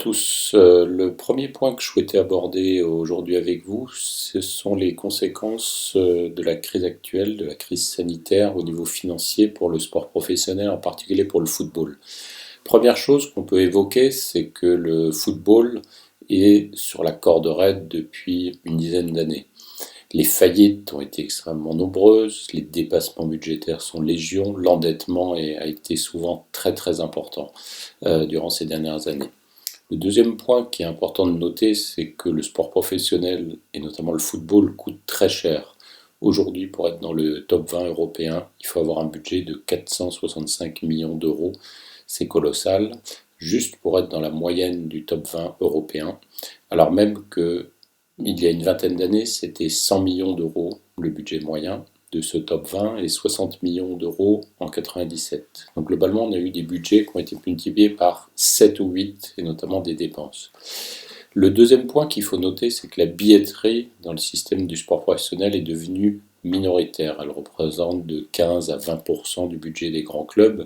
tous. Le premier point que je souhaitais aborder aujourd'hui avec vous, ce sont les conséquences de la crise actuelle, de la crise sanitaire au niveau financier pour le sport professionnel, en particulier pour le football. Première chose qu'on peut évoquer, c'est que le football est sur la corde raide depuis une dizaine d'années. Les faillites ont été extrêmement nombreuses, les dépassements budgétaires sont légion, l'endettement a été souvent très très important durant ces dernières années. Le deuxième point qui est important de noter, c'est que le sport professionnel, et notamment le football, coûte très cher. Aujourd'hui, pour être dans le top 20 européen, il faut avoir un budget de 465 millions d'euros. C'est colossal, juste pour être dans la moyenne du top 20 européen. Alors même que il y a une vingtaine d'années, c'était 100 millions d'euros le budget moyen de ce top 20 et 60 millions d'euros en 97. Donc globalement, on a eu des budgets qui ont été multipliés par 7 ou 8, et notamment des dépenses. Le deuxième point qu'il faut noter, c'est que la billetterie dans le système du sport professionnel est devenue minoritaire. Elle représente de 15 à 20% du budget des grands clubs,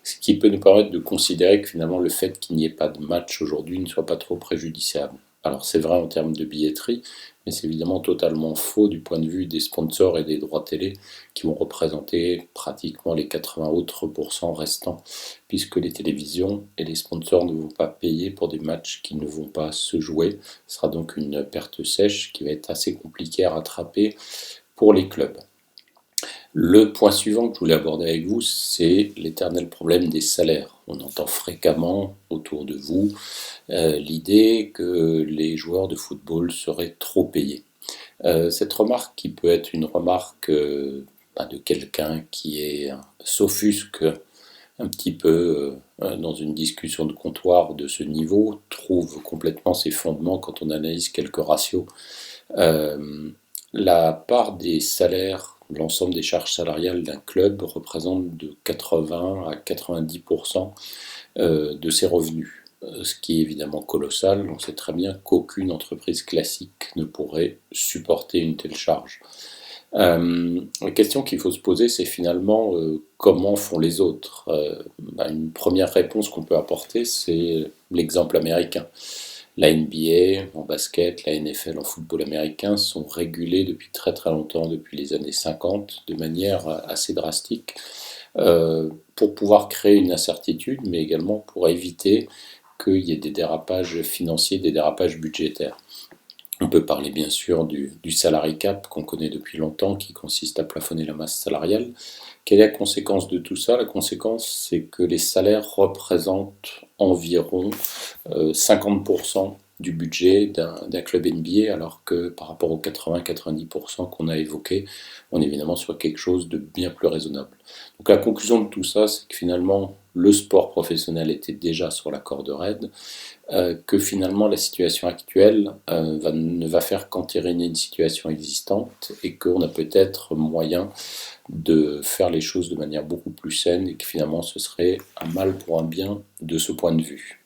ce qui peut nous permettre de considérer que finalement le fait qu'il n'y ait pas de match aujourd'hui ne soit pas trop préjudiciable. Alors c'est vrai en termes de billetterie, mais c'est évidemment totalement faux du point de vue des sponsors et des droits télé qui vont représenter pratiquement les 80 autres pourcents restants, puisque les télévisions et les sponsors ne vont pas payer pour des matchs qui ne vont pas se jouer. Ce sera donc une perte sèche qui va être assez compliquée à rattraper pour les clubs. Le point suivant que je voulais aborder avec vous, c'est l'éternel problème des salaires. On entend fréquemment autour de vous l'idée que les joueurs de football seraient trop payés. Cette remarque qui peut être une remarque de quelqu'un qui s'offusque un petit peu dans une discussion de comptoir de ce niveau, trouve complètement ses fondements quand on analyse quelques ratios. La part des salaires, l'ensemble des charges salariales d'un club représente de 80 à 90% de ses revenus, ce qui est évidemment colossal. On sait très bien qu'aucune entreprise classique ne pourrait supporter une telle charge. La question qu'il faut se poser, c'est finalement comment font les autres. Une première réponse qu'on peut apporter, c'est l'exemple américain. La NBA en basket, la NFL en football américain sont régulés depuis très très longtemps, depuis les années 50, de manière assez drastique, pour pouvoir créer une incertitude, mais également pour éviter qu'il y ait des dérapages financiers, des dérapages budgétaires. On peut parler bien sûr du salary cap qu'on connaît depuis longtemps, qui consiste à plafonner la masse salariale. Quelle est la conséquence de tout ça? La conséquence, c'est que les salaires représentent environ 50% du budget d'un club NBA, alors que par rapport aux 80-90% qu'on a évoqués, on est évidemment sur quelque chose de bien plus raisonnable. Donc la conclusion de tout ça, c'est que finalement, le sport professionnel était déjà sur la corde raide, que finalement la situation actuelle ne va faire qu'entériner une situation existante et qu'on a peut-être moyen de faire les choses de manière beaucoup plus saine et que finalement ce serait un mal pour un bien de ce point de vue.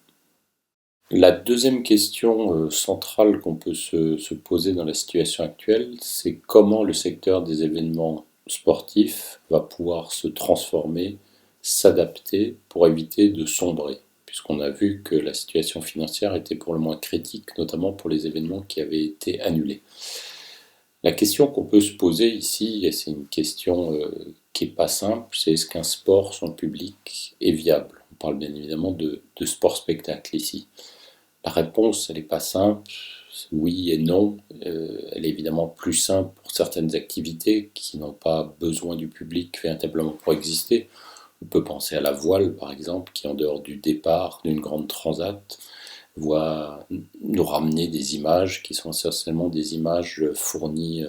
La deuxième question centrale qu'on peut se poser dans la situation actuelle, c'est comment le secteur des événements sportifs va pouvoir se transformer, s'adapter pour éviter de sombrer, puisqu'on a vu que la situation financière était pour le moins critique, notamment pour les événements qui avaient été annulés. La question qu'on peut se poser ici, et c'est une question qui n'est pas simple, c'est est-ce qu'un sport sans public est viable? On parle bien évidemment de sport-spectacle ici. La réponse, elle n'est pas simple, oui et non. Elle est évidemment plus simple pour certaines activités qui n'ont pas besoin du public véritablement pour exister. On peut penser à la voile, par exemple, qui en dehors du départ d'une grande transat, va nous ramener des images qui sont essentiellement des images fournies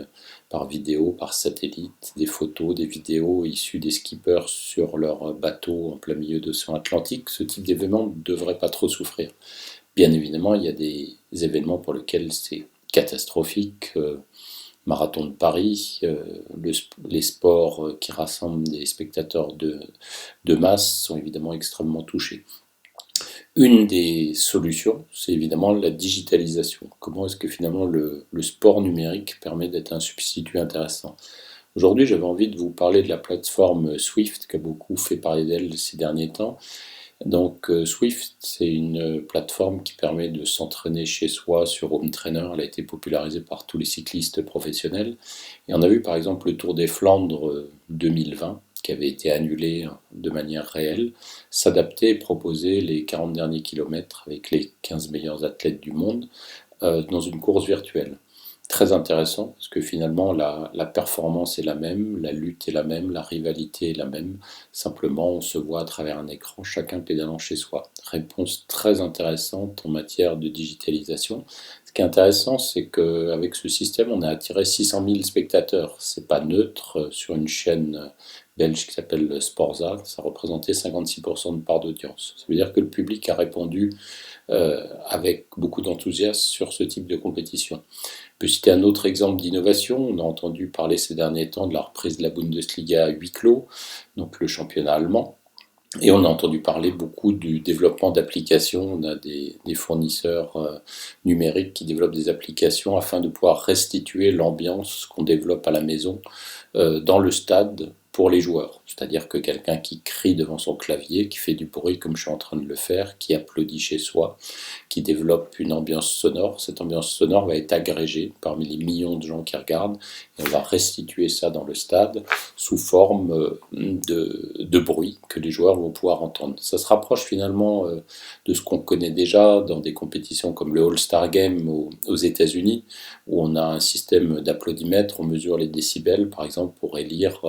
par vidéo, par satellite, des photos, des vidéos issues des skippers sur leur bateau en plein milieu de l'océan Atlantique. Ce type d'événement ne devrait pas trop souffrir. Bien évidemment, il y a des événements pour lesquels c'est catastrophique. Marathon de Paris, les sports qui rassemblent des spectateurs de masse sont évidemment extrêmement touchés. Une des solutions, c'est évidemment la digitalisation. Comment est-ce que finalement le sport numérique permet d'être un substitut intéressant? Aujourd'hui, j'avais envie de vous parler de la plateforme Swift, qui a beaucoup fait parler d'elle ces derniers temps, Donc Swift, c'est une plateforme qui permet de s'entraîner chez soi sur Home Trainer. Elle a été popularisée par tous les cyclistes professionnels. Et on a vu par exemple le Tour des Flandres 2020, qui avait été annulé de manière réelle, s'adapter et proposer les 40 derniers kilomètres avec les 15 meilleurs athlètes du monde dans une course virtuelle. Très intéressant, parce que finalement la performance est la même, la lutte est la même, la rivalité est la même, simplement on se voit à travers un écran, chacun pédalant chez soi. Réponse très intéressante en matière de digitalisation. Ce qui est intéressant, c'est qu'avec ce système, on a attiré 600 000 spectateurs. C'est pas neutre, sur une chaîne belge qui s'appelle Sporza, ça représentait 56% de part d'audience. Ça veut dire que le public a répondu avec beaucoup d'enthousiasme sur ce type de compétition. Je peux citer un autre exemple d'innovation. On a entendu parler ces derniers temps de la reprise de la Bundesliga à huis clos, donc le championnat allemand. Et on a entendu parler beaucoup du développement d'applications. On a des fournisseurs numériques qui développent des applications afin de pouvoir restituer l'ambiance qu'on développe à la maison dans le stade pour les joueurs. C'est-à-dire que quelqu'un qui crie devant son clavier, qui fait du bruit comme je suis en train de le faire, qui applaudit chez soi, qui développe une ambiance sonore, cette ambiance sonore va être agrégée parmi les millions de gens qui regardent et on va restituer ça dans le stade sous forme de bruit que les joueurs vont pouvoir entendre. Ça se rapproche finalement de ce qu'on connaît déjà dans des compétitions comme le All-Star Game aux États-Unis, où on a un système d'applaudimètres, on mesure les décibels par exemple pour élire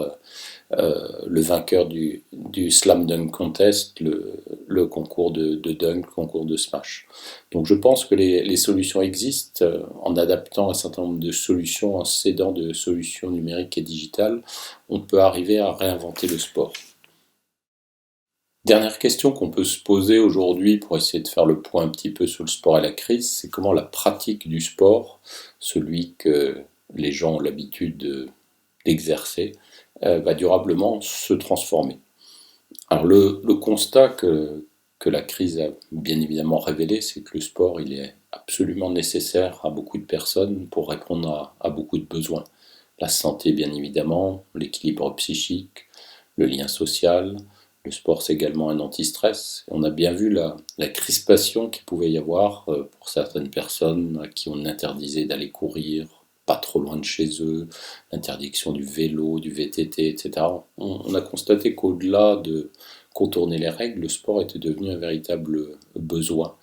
le vainqueur du Slam Dunk Contest, le concours de dunk, le concours de smash. Donc je pense que les solutions existent en adaptant un certain nombre de solutions, en s'aidant de solutions numériques et digitales, on peut arriver à réinventer le sport. Dernière question qu'on peut se poser aujourd'hui pour essayer de faire le point un petit peu sur le sport et la crise, c'est comment la pratique du sport, celui que les gens ont l'habitude d'exercer, va durablement se transformer. Alors le constat que la crise a bien évidemment révélé, c'est que le sport il est absolument nécessaire à beaucoup de personnes pour répondre à beaucoup de besoins. La santé bien évidemment, l'équilibre psychique, le lien social. Le sport c'est également un anti-stress. On a bien vu la crispation qu'il pouvait y avoir pour certaines personnes à qui on interdisait d'aller courir, pas trop loin de chez eux, l'interdiction du vélo, du VTT, etc. On a constaté qu'au-delà de contourner les règles, le sport était devenu un véritable besoin.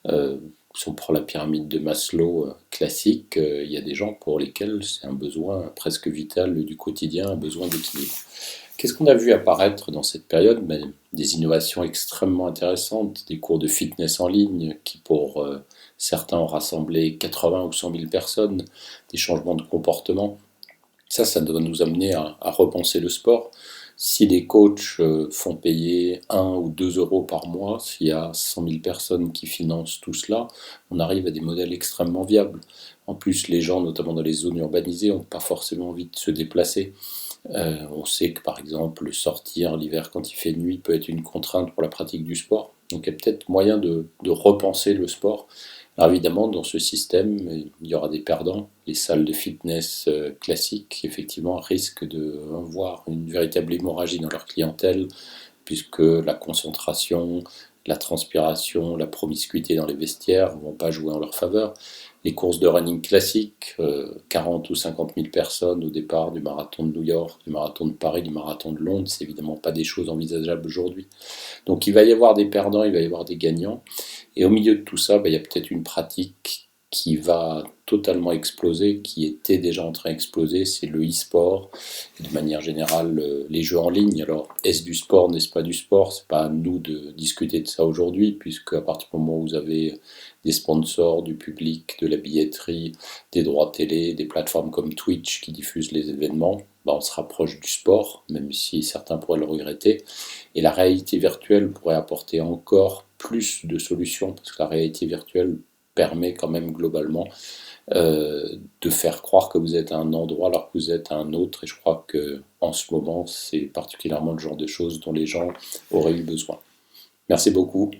Si on prend la pyramide de Maslow classique, il y a des gens pour lesquels c'est un besoin presque vital du quotidien, un besoin d'équilibre. Qu'est-ce qu'on a vu apparaître dans cette période? Des innovations extrêmement intéressantes, des cours de fitness en ligne qui pour certains ont rassemblé 80 ou 100 000 personnes, des changements de comportement. Ça doit nous amener à repenser le sport. Si les coachs font payer 1 ou 2 euros par mois, s'il y a 100 000 personnes qui financent tout cela, on arrive à des modèles extrêmement viables. En plus, les gens, notamment dans les zones urbanisées, n'ont pas forcément envie de se déplacer. On sait que par exemple sortir l'hiver quand il fait nuit peut être une contrainte pour la pratique du sport. Donc il y a peut-être moyen de repenser le sport. Alors évidemment dans ce système il y aura des perdants. Les salles de fitness classiques effectivement risquent de voir une véritable hémorragie dans leur clientèle puisque la concentration, la transpiration, la promiscuité dans les vestiaires ne vont pas jouer en leur faveur. Les courses de running classiques, 40 ou 50 000 personnes au départ du marathon de New York, du marathon de Paris, du marathon de Londres, c'est évidemment pas des choses envisageables aujourd'hui. Donc il va y avoir des perdants, il va y avoir des gagnants. Et au milieu de tout ça, il y a peut-être une pratique qui va totalement exploser, qui était déjà en train d'exploser, c'est le e-sport, de manière générale les jeux en ligne. Alors est-ce du sport, n'est-ce pas du sport? C'est pas à nous de discuter de ça aujourd'hui, puisque à partir du moment où vous avez des sponsors, du public, de la billetterie, des droits télé, des plateformes comme Twitch qui diffusent les événements, on se rapproche du sport, même si certains pourraient le regretter. Et la réalité virtuelle pourrait apporter encore plus de solutions, parce que la réalité virtuelle permet quand même globalement de faire croire que vous êtes à un endroit alors que vous êtes à un autre. Et je crois qu'en ce moment, c'est particulièrement le genre de choses dont les gens auraient eu besoin. Merci beaucoup.